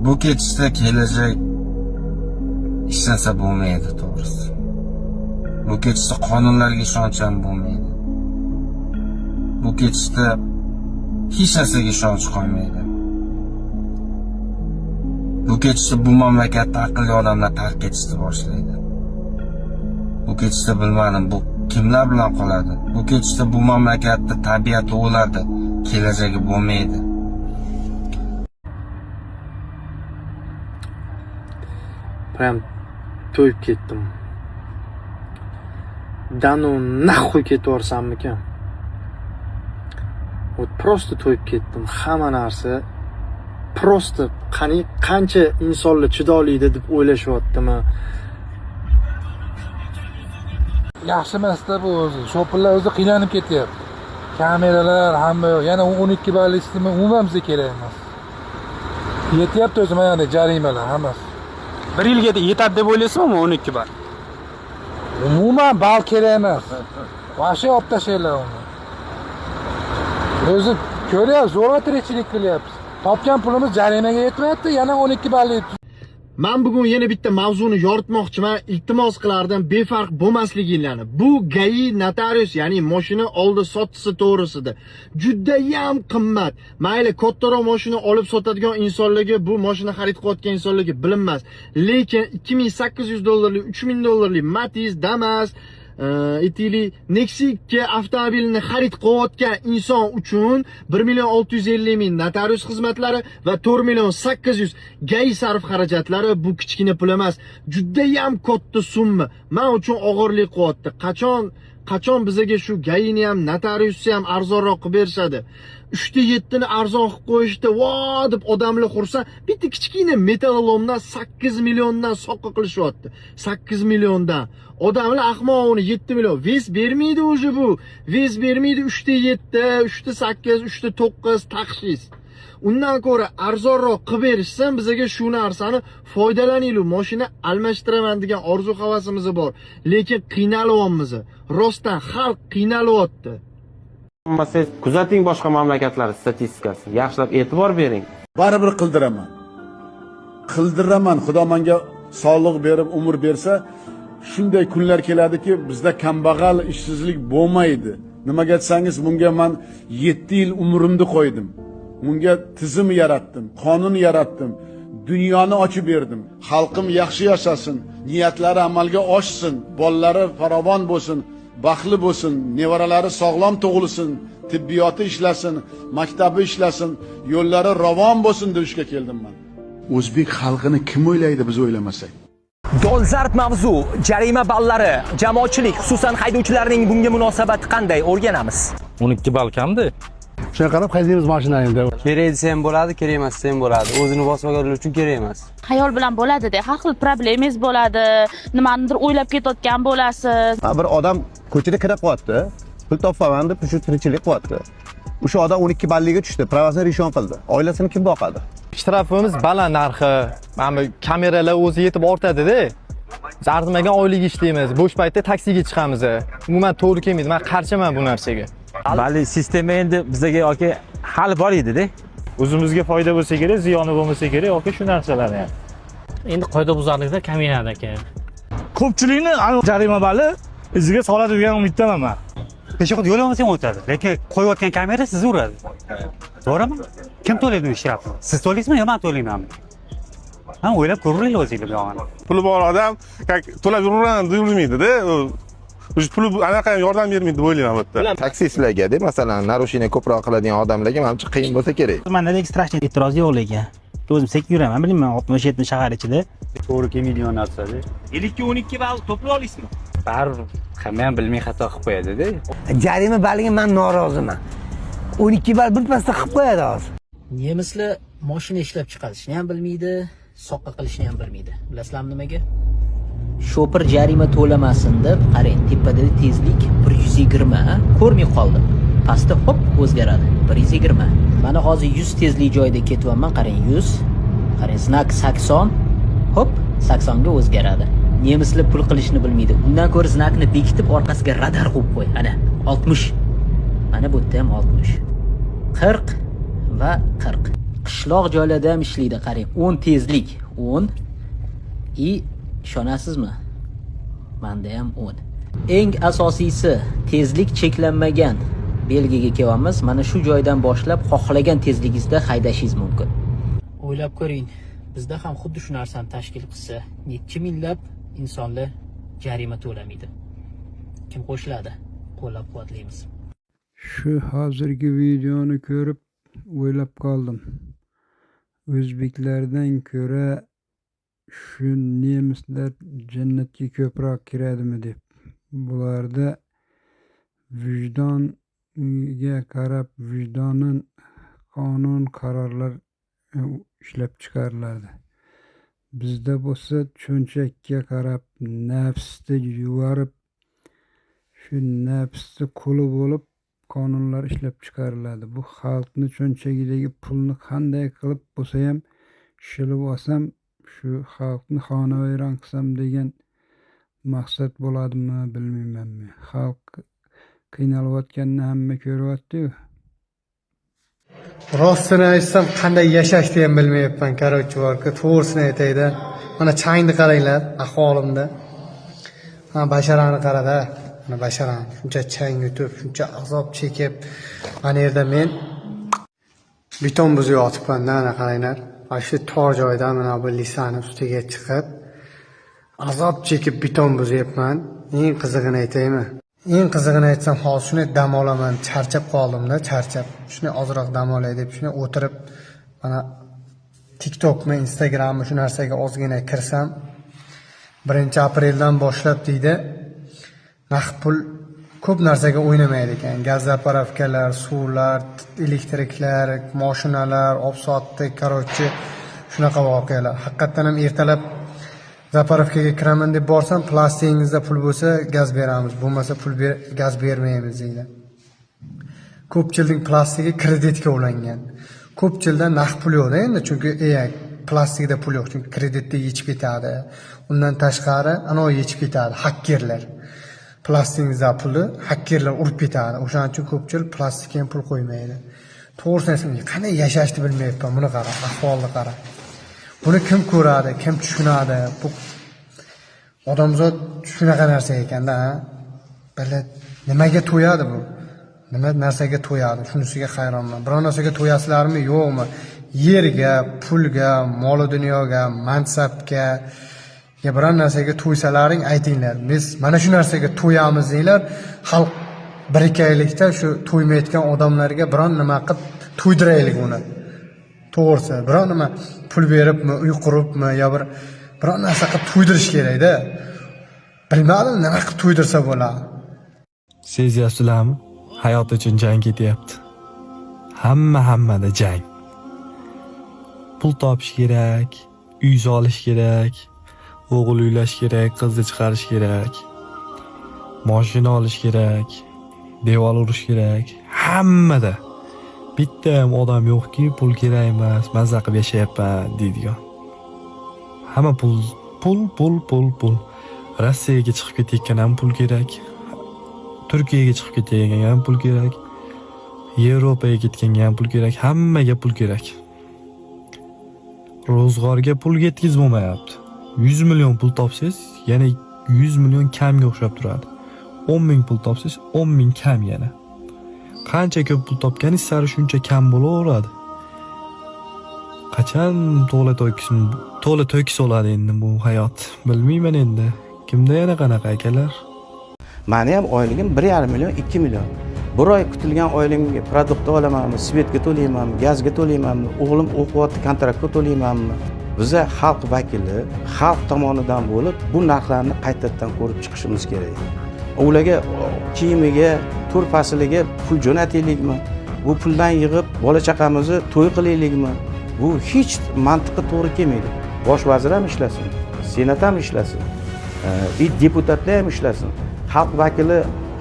Bu ketishda kelajak ishlansa bo'lmaydi, to'g'risi. Bu ketishda qonunlarga ishonch ham bo'lmaydi. Bu ketishda hech narsaga ishonch qolmaydi. Bu ketishda bu mamlakatda aqlli odamlar tark etishni boshlaydi. Bu ketishda bilmadim, bu kimlar bilan qoladi? Bu ketishda bu mamlakatda tabiati o'ladi, kelajagi bo'lmaydi. Prям to'yib ketdim. Danu naxuy ketaversammikan? Prosta to'yib ketdim. Hamma narsa prosta qancha insonlar chidoliydi deb o'ylashyaptimi? Yaxshi emasda bu o'zi. Shopirlar o'zi qiynalib ketyapti. Kameralar hamma yo'q. Yana 12 balli sistema umuman bizga kerak emas. Yetyapti o'zi mana jarimalar hammasi. 1 yilga yetadi deb o'ylaysizmi 12 ball? Umuman ball kerak emas. Voshe olib tashlaylar uni. O'zi ko'ryapsiz, zo'rg'a tirikchilik qilyapsiz. Topgan pulimiz jarimaga yetmayapti, yana 12 balli. Men bugun yana bitta mavzuni yoritmoqchiman. Iltimos qilardim befarq bo'lmasliginglarni. Bu GAI notarius, ya'ni mashina oldi sotisi to'g'risida juda ham qimmat. Mayli kattaroq mashina olib sotadigan insonlarga, bu mashina xarid qilayotgan insonlarga bilinmas. Lekin $2800, $3000 Matiz, Damas, itili Nexia avtomobilini xarid qilayotgan inson uchun 1.650.000 notarius xizmatlari va 4.800.000 GAI sarf xarajatlari bu kichkina pul emas. Juda ham katta summa. Men uchun og'irlik qilyapti. Qachon bizga shu GAIni ham notariusni ham arzonroq qilib berishadi. 3/7 ni arzon qilib qo'yishdi. Vo deb odamlar xursa, bitta kichkina metalolomdan 8 milliondan soqqa qilishyapti. 8 milliondan. Odamlar ahmoq uni 7 million. Ves bermaydi o'zi bu. Ves bermaydi 3/7, 3/8, 3/9 taxsis. Undan ko'ra arzonroq qilib berishsan, bizga shu narsani foydalanaylik. Mashina almashtiraman degan orzu havasimiz bor. Lekin qiynalyapmiz. Rostdan xalq qiynalyapti. Siz kuzating boshqa mamlakatlar statistikasini, yaxshilab e'tibor bering. Baribir qildiraman. Xudo menga sog'lik berib, umr bersa, shunday kunlar keladiki, bizda kambag'al, ishsizlik bo'lmaydi. Nimaga desangiz, bunga men 7 yil umrimni qo'ydim. Bunga tizim yaratdim, qonun yaratdim, dunyoni ochib berdim. Xalqim yaxshi yashasin, niyatlari amalga oshsin, bolalari farovon bo'lsin, baxtli bo'lsin, nevaralari sog'lom tug'ilsin, tibbiyoti ishlasin, maktabi ishlasin, yo'llari ravon bo'lsin deb keldim men. O'zbek xalqini kim o'ylaydi biz o'ylamasak? Dolzarb mavzu, jarima ballari, jamoatchilik, xususan haydovchilarning bunga munosabati qanday o'rganamiz. 12 ball kamdi. Shunga qarab haydaymiz mashinani endi. Kerak desa ham bo'ladi, kerak emas desa ham bo'ladi. O'zini bosmaganlar uchun kerak emas. Xayol bilan bo'ladi-da, har xil problemangiz bo'ladi, nimanidir o'ylab ketayotgan bo'lasiz. Bir odam ko'chada kirib qo'yapti, pul topfaman deb shu tirikchilik qilyapti. O'sha odam 12 balliga tushdi, pravasini rishon qildi. Oilasini kim boqadi? Ishtirofimiz baland narxi, mana kameralar o'zi yetib ortadi-da. Biz arzimagan oylik ishlaymiz, bo'sh paytda taksiga chiqamiz. Umuman to'g'ri kelmaydi. Men qarshiman bu narsaga. Balli sistema endi bizga yoki hal bor edi-da. O'zimizga foyda bo'lsa kerak, ziyoni bo'lmasa kerak yoki shu narsalarni ham. Endi qoidabuzarliklar kamayadi ekan. Ko'pchilikni jarima bali iziga soladi degan umiddaman men. Peshobda yo'l olmasa ham o'tadi, lekin qo'yayotgan kamera sizni uradi. To'g'rimi? Kim to'laydi bu ishrafni? Siz to'laysizmi yo men to'laymanmi? Ha, o'ylab ko'ringlar o'zingiz bu yo'g'ini. Puli bor odam to'lab yurmaydi-da. O'sha puli anaqa yordam bermaydi deb o'ylayman bu yerda. Taksistlarga, masalan, narusheniya ko'proq qiladigan odamlarga menimcha qiyin bo'lsa kerak. Menda ekstrashni e'tiroz yo'q lekin. O'zim sekin yuraman, bilmayman 60-70 shahar ichida. To'g'ri kelmaydigan narsa-da. 12 ball to'play olasizmi? Baribir hamma ham bilmay xato qilib qo'yadi-da. Jarima balliga men noroziman. 12 ball birpasda qilib qo'yadi hozir. Nemislar mashina ishlab chiqarishni ham bilmaydi, soqqa qilishni ham bilmaydi. Bilasizlarmi nimaga? Shopir jarima to'lamasin deb, qarang, tepadagi tezlik 120, ko'rmay qoldim. Pastda hop o'zgaradi. 120. Mana hozir 100 tezlik joyida ketyapman, qarang 100. Qarang, znak 80, hop 80 ga o'zgaradi. Nemislar pul qilishni bilmaydi. Undan ko'ra znakni bekitib orqasiga radar qo'yib qo'y. Ana 60. Mana bu yerda ham 60. 40 va 40. qishloq joylarda ham ishlaydi. Qarang, 10 tezlik, 10 i ishonasizmi? Menda ham 10. Eng asosiysi tezlik cheklanmagan belgiga kelyapmiz. Mana shu joydan boshlab xohlagan tezligingizda haydashingiz mumkin. O'ylab ko'ring, bizda ham xuddi shu narsani tashkil qilsa, necha minglab insonlar jarima to'lamaydi. Kim qo'shiladi? Qo'llab-quvvatlaymiz. Shu hozirgi videoni ko'rib o'ylab qoldim. O'zbeklardan ko'ra shu nemislar jannatga ko'proq kiradimi deb. Bularda vijdonga qarab, vijdonan qonun qarorlar ishlab chiqariladi. Bizda bo'lsa cho'nchakka qarab, nafsni yuvarib, shu nafsni quli bo'lib qonunlar ishlab chiqariladi. Bu xalqni cho'nchagidagi pulni qanday qilib bo'lsa ham shilib olsam, shu xalqni xonavayron qilsam degan maqsad bo'ladimi bilmaymanmi. Xalq qiynalayotganini hamma ko'ryapti-ku. Rostini aytsam, qanday yashashni ham bilmayapman, короче, borku, to'g'risini aytayda. Mana changni qaranglar, ahvolimda. Mana basharani qarada, mana basharani shuncha chang yutib, shuncha azob chekib, mana yerda men beton buzib yotibman, mana qaranglar. Mana shu tor joyda mana bu lisani ustiga chiqib, azob chekib beton buzyapman. Eng qizig'ini aytaymi? Eng qizig'ini aytsam, hozir shuni dam olaman, charchab qoldim-da, charchab. Shuni ozroq dam olay deb shuni o'tirib, mana TikTokmi, Instagrammi shu narsaga ozgina kirsam, 1-apreldan boshlab deydi, naqd pul ko'p narsaga o'ynamaydi ekan. Gaz zapravkalar, suvlar, elektriklar, mashinalar, obsotdi, короче, shunaqa voqealar. Haqiqatan ham ertalab zapravkaga kiraman deb borsam, plastigingizda pul bo'lsa gaz beramiz, bo'lmasa gaz bermaymiz deydi. Ko'pchilikning plastigi kreditga ulangan. Ko'pchilikda naqd pul yo'q endi, chunki plastikda pul yo'q, chunki kreditda yechib ketadi. Undan tashqari anoq yechib ketadi hakkerlar. Plastigingizda pulni hakkerlar urib ketadi. O'shaning uchun ko'pchilik plastikka ham pul qo'ymaydi. To'g'risini aytsam, qanday yashashni bilmayapman, buni qara, ahvolni qara. Buni kim ko'radi, kim tushunadi? Bu odamzod shunaqa narsa ekanda, ha? Nimaga to'yadi bu? Nima narsaga to'yadi? Shunisiga hayronman. Biror narsaga to'yasizlarmi, yo'qmi? Yerga, pulga, mol dunyoga, mansabga, ya biror narsaga to'ysalaring aytinglar. Biz mana shu narsaga to'yamiz deylar. Xalq birikaylikda shu to'ymayotgan odamlarga biror nima qilib to'ydiraylik uni. To'g'risi, biror nima pul beribmi, uy quribmi, yo biror narsa qilib to'ydirish kerak-da. Bilmadim, nima qilib to'ydirsa bo'ladi. Sezyapsizlarmi? Hayot uchun jang ketyapti. Hammada jang. Pul topish kerak, uy solish kerak, o'g'il uylash kerak, qizni chiqarish kerak, mashina olish kerak, devor urish kerak. Hammada. Bitta ham odam yo'qki, pul kerak emas, mazza qilib yashayapman deydigan. Hamma pul. Rossiyaga chiqib ketayotgan ham pul kerak. Turkiyaga chiqib ketayotgan ham pul kerak. Yevropaga ketganga ham pul kerak. Hammaga pul kerak. Ro'zg'orga pul yetkazmayapti. 100 million pul topsangiz, yana 100 million kamga o'xshab turadi. 10 ming pul topsangiz, 10 ming kam yana. Qancha ko'p pul topganingiz sari shuncha kam bo'laveradi. Qachon to'la to'kis oladi endi bu hayot? Bilmayman endi. Kimda yana qanaqa akalar? Meni ham oyligim 1,5 million, 2 million. Bir oy kutilgan oyligimga produkt olamanmi, svetga to'laymanmi, gazga to'laymanmi, o'g'lim o'qiyapti, kontraktga to'laymanmi? Biza xalq vakili, xalq tomonidan bo'lib, bu narxlarni qaytadan ko'rib chiqishimiz kerak. Ularga kiyimiga, tur fasliga pul jo'nataylikmi? Bu puldan yig'ib bola chaqamizni to'y qilaylikmi? Bu hech mantiqqa to'g'ri kelmaydi. Bosh vazir ham ishlasin, senat ham ishlasin, deputatlar ham ishlasin, xalq vakili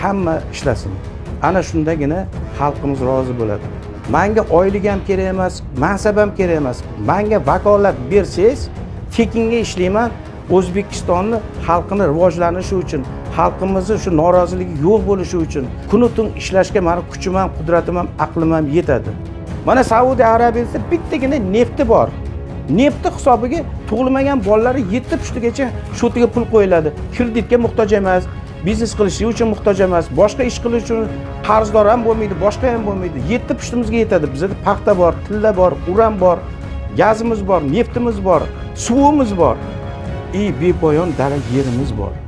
hamma ishlasin. Ana shundagina xalqimiz rozi bo'ladi. Menga oylik ham kerak emas, mansab ham kerak emas. Menga vakolat bersangiz, tekinga ishlayman. O'zbekistonni xalqini rivojlanishi uchun, xalqimizni shu noroziligi yo'q bo'lishi uchun kun-tun ishlashga meni kuchim ham, qudratim ham, aqlim ham yetadi. Mana Saudiya Arabiyasida bittagina nefti bor. Nefti hisobiga tug'ilmagan bolalari 7 pushtigacha shotiga pul qo'yiladi. Kreditga muhtoj emas, biznes qilish uchun muhtoj emas, boshqa ish qilish uchun qarzdor ham bo'lmaydi, boshqa ham bo'lmaydi. 7 pushtimizga yetadi. Bizda paxta bor, tilla bor, uran bor, gazimiz bor, neftimiz bor, suvimiz bor. Bepoyon dala yerimiz bor.